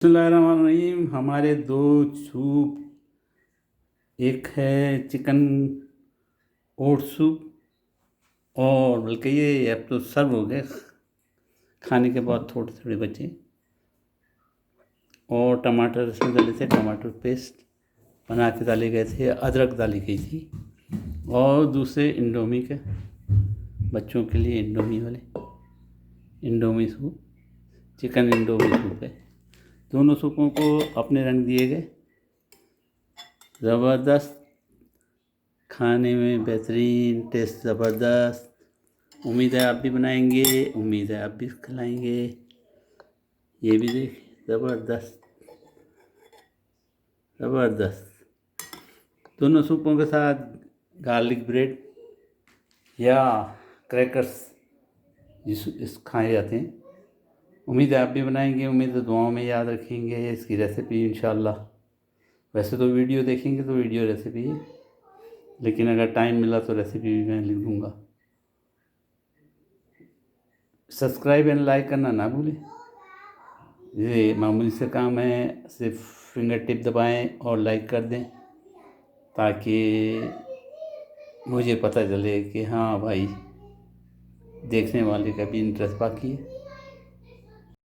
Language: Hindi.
बिस्मिल्लाहिर्रहमानिर्रहीम। हमारे दो सूप, एक है चिकन ओट सूप और बल्कि ये अब तो सर्व हो गए, खाने के बाद थोड़े थोड़े बचे। और टमाटर इसमें डाले थे, टमाटर पेस्ट बना के डाले गए थे, अदरक डाली गई थी। और दूसरे इंडोमी के बच्चों के लिए इंडोमी वाले Indomie soup, chicken Indomie soup है। दोनों सूपों को अपने रंग दिए गए, ज़बरदस्त, खाने में बेहतरीन, टेस्ट ज़बरदस्त। उम्मीद है आप भी बनाएंगे, उम्मीद है आप भी खिलाएंगे। ये भी देख, ज़बरदस्त ज़बरदस्त। दोनों सूपों के साथ गार्लिक ब्रेड या क्रैकर्स इस खाए जाते हैं। उम्मीद है आप भी बनाएंगे, उम्मीद है दुआओं में याद रखेंगे इसकी रेसिपी इंशाल्लाह। वैसे तो वीडियो देखेंगे तो वीडियो रेसिपी है, लेकिन अगर टाइम मिला तो रेसिपी भी मैं लिख दूँगा। सब्सक्राइब एंड लाइक करना ना भूलें। ये मामूली से काम है, सिर्फ फिंगर टिप दबाएं और लाइक कर दें, ताकि मुझे पता चले कि हाँ भाई, देखने वाले का भी इंटरेस्ट बाकी है।